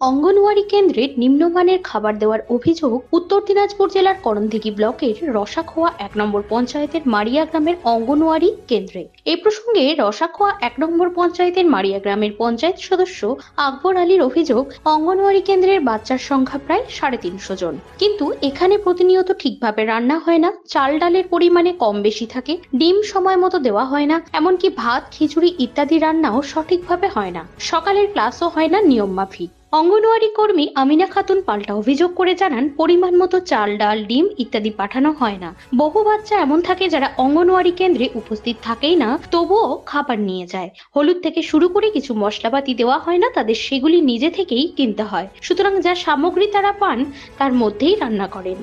অঙ্গনওয়াড়ি কেন্দ্রে নিম্নমানের খাবার দেওয়ার অভিযোগ উত্তর দিনাজপুর জেলার করণদিঘি ব্লকের রসাখোয়া ১ নম্বর পঞ্চায়েতের মারিয়া গ্রামের অঙ্গনওয়াড়ি কেন্দ্রে। এই প্রসঙ্গে রসাখোয়া ১ নম্বর পঞ্চায়েতের মারিয়া গ্রামের পঞ্চায়েত সদস্য আকবর আলীর অভিযোগ, অঙ্গনওয়াড়ি কেন্দ্রের বাচ্চার সংখ্যা প্রায় ৩৫০ জন, কিন্তু এখানে প্রতিনিয়ত ঠিকভাবে রান্না হয় না, চাল ডালের পরিমাণে কম বেশি থাকে, ডিম সময় মতো দেওয়া হয় না, এমনকি ভাত খিচুড়ি ইত্যাদি রান্নাও সঠিকভাবে হয় না, সকালের ক্লাসও হয় না নিয়ম মাফিক। অঙ্গনওয়াড়ি কর্মী আমিনা খাতুন পাল্টা অভিযোগ করে জানান, পরিমাণ মতো চাল ডাল ডিম ইত্যাদি পাঠানো হয় না। বহু বাচ্চা এমন থাকে যারা অঙ্গনওয়াড়ি কেন্দ্রে উপস্থিত থাকেই না, তবুও খাবার নিয়ে যায়। হলুদ থেকে শুরু করে কিছু মশলাপাতি দেওয়া হয় না, তাদের সেগুলি নিজে থেকেই কিনতে হয়। সুতরাং যা সামগ্রী তারা পান তার মধ্যেই রান্না করেন।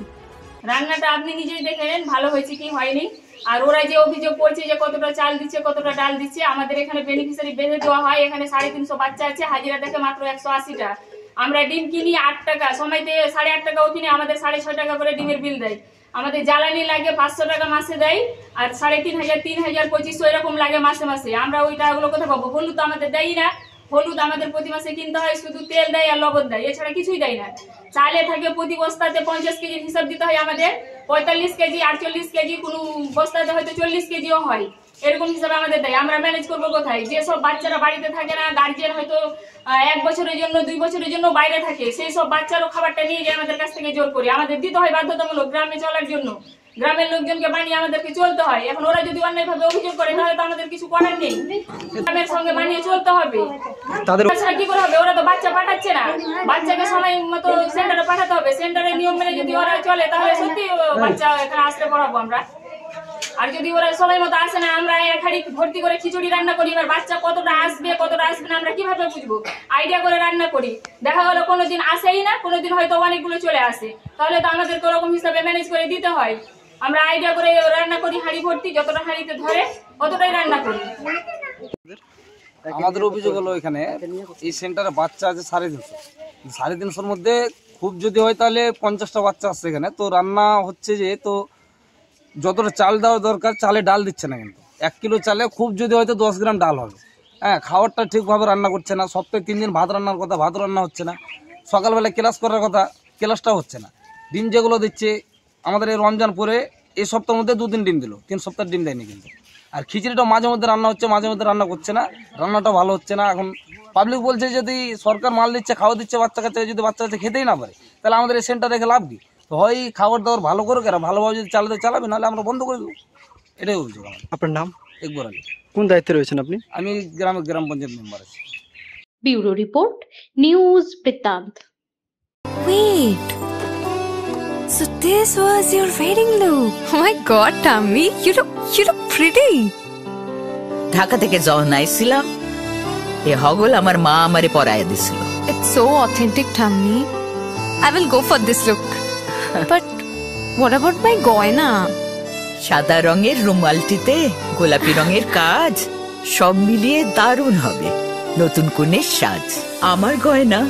রান্নাটা আপনি নিজেই দেখে নেন ভালো হয়েছে কি হয়নি। আর ওরা যে অভিযোগ করছে যে কতটা চাল দিচ্ছে কতটা ডাল দিচ্ছে, আমাদের এখানে বেনিফিশিয়ারি বেঁধে দেওয়া হয়। এখানে 350 বাচ্চা আছে, হাজিরা দেখে মাত্র 180 টাকা। আমরা ডিম কিনি 8 টাকা, সময়তে 8.5 টাকাও কিনে আমাদের 6.5 টাকা করে ডিমের বিল দেয়। আমাদের জ্বালানি লাগে 500 টাকা মাসে দেয়, আর 3500 3000 2500 এরকম লাগে মাসে মাসে। আমরা ওই টাকাগুলো কোথায় পাবো? হলুদ তো আমাদের দেয় না, হলুদ আমাদের প্রতি মাসে কিনতে হয়, শুধু তেল দেয় আর লবণ দেয়, এছাড়া কিছুই দেয় না। চালে থাকে প্রতি বস্তাতে 50 কেজির হিসাব দিতে হয় আমাদের, 45 কেজি 48 কেজি, কোনো বস্তাতে হয়তো 40 কেজিও হয়, এরকম হিসাবে আমাদের দেয়। আমরা ম্যানেজ করবো কোথায়? যেসব বাচ্চারা বাড়িতে থাকে না, গার্জিয়ান হয়তো 1 বছরের জন্য 2 বছরের জন্য বাইরে থাকে, সেই সব বাচ্চারও খাবারটা নিয়ে যায় আমাদের কাছ থেকে জোর করে। আমাদের দিতে হয় বাধ্যতামূলক গ্রামে চলার জন্য, গ্রামের লোকজনকে বানিয়ে আমাদেরকে চলতে হয়। এখন ওরা যদি অন্যায় ভাবে অভিযোগ করে তাহলে তো আমাদের কিছু করার নেই, গ্রামের সঙ্গে মানিয়ে চলতে হবে। তাছাড়া কি করে হবে? ওরা তো বাচ্চা পাঠাচ্ছে না, বাচ্চাকে সময় মতো সেন্টারে পাঠাতে হবে। সেন্টারের নিয়ম মেনে যদি ওরা চলে তাহলে সত্যি বাচ্চা এখানে আসতে পড়াবো আমরা। আর যদি ওরা সময় মতো আসে না, আমরা এক হাঁড়ি ভর্তি করে খিচুড়ি রান্না করি, এবার বাচ্চা কতটা আসবে কতটা আসবে না আমরা কিভাবে বুঝবো? আইডিয়া করে রান্না করি, দেখা গেলো কোনোদিন আসেই না, কোনোদিন হয়তো অনেকগুলো চলে আসে, তাহলে তো আমাদেরকে ওরকম হিসাবে ম্যানেজ করে দিতে হয়। আমরা আইডিয়া করে রান্না করি, হাঁড়ি ভর্তি, যতটা হাঁড়িতে ধরে ততটাই রান্না করি। আমাদের অভিযোগ হলো এখানে এই সেন্টারে বাচ্চা আছে 350 মধ্যে খুব যদি হয় তাহলে 50টা বাচ্চা আসছে এখানে। তো রান্না হচ্ছে যে, তো যতটা চাল দেওয়া দরকার চালে ডাল দিচ্ছে না, কিন্তু 1 কিলো চালে খুব যদি হয়তো 10 গ্রাম ডাল হবে। হ্যাঁ, খাবারটা ঠিকভাবে রান্না করছে না। সপ্তাহে 3 দিন ভাত রান্নার কথা, ভাত রান্না হচ্ছে না। সকালবেলা ক্লাস করার কথা, ক্লাসটাও হচ্ছে না। ডিম যেগুলো দিচ্ছে আমাদের এই রমজান পরে এই সপ্তাহের মধ্যে 2 দিন ডিম দিল, 3 সপ্তাহ ডিম দেয়নি কিন্তু। আর খিচুড়িটা মাঝে মধ্যে রান্না হচ্ছে, মাঝে মধ্যে রান্না করছে না, রান্নাটা ভালো হচ্ছে না। এখন পাবলিক বলছে যদি সরকার মাল দিচ্ছে খাওয়া দিচ্ছে বাচ্চা কাচ্চা, যদি বাচ্চা কাচ্চা খেতেই না পারে তাহলে আমাদের এই সেন্টার রেখে লাভ কি? তো হয় খাবার দাবার ভালো করে এরা ভালোভাবে যদি চালাতে চালাবে, নাহলে আমরা বন্ধ করে দেবো। এটাই অভিযোগ আমার। আপনার নাম? একবার আলী। কোন দায়িত্বে রয়েছেন আপনি? আমি গ্রাম পঞ্চায়েত মেম্বার আছি। ব্যুরো রিপোর্ট, নিউজ বৃত্তান্ত। Wait, so this was your wedding look? Oh my god, Tammy, you look pretty. Dhaka থেকে যখন আইছিলাম এ হগল আমার মা আমারে পরায় দিছিল। It's so authentic, Tammy. I will go for this look. But what about my goina? সাদা রঙের রুমালটিতে গোলাপি রঙের কাজ, সব মিলিয়ে দারুণ হবে নতুন কনের সাজ। আমার গয়না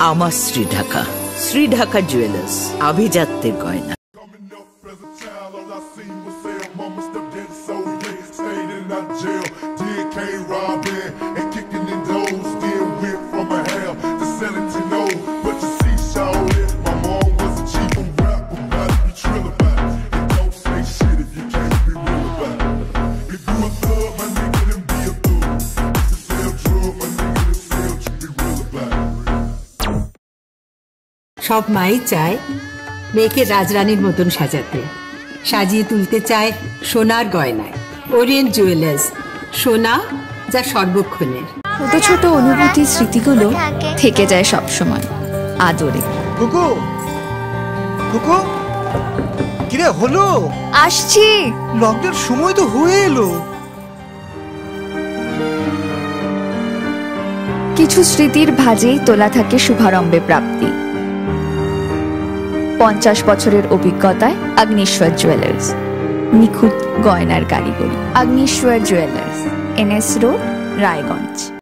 আমার শ্রী ঢাকা জুয়েলার্স, আভিজাত্যের গয়না। সব মাই চায় মেয়েকে রাজরানীর মতন সাজাতে, সাজিয়ে তুলতে চায় সোনার গয়নায়। ওরিয়েন্ট জুয়েলার্স, সোনা যা সর্বক্ষণের। ছোট ছোট অনুভূতি স্মৃতিগুলো থেকে যায় সব সময় আদরে। কুকু কুকু, কিরে হলো? আসছি, লকডাউন সময় তো হয়ে এলো। কিছু স্মৃতির ভাজেই তোলা থাকে শুভারম্ভে প্রাপ্তি। 50 বছরের অভিজ্ঞতায় আগ্নেশ্বর জুয়েলার্স, নিখুঁত গয়নার কারিগরি। Agneshwar jewellers, NS road, Raiganj.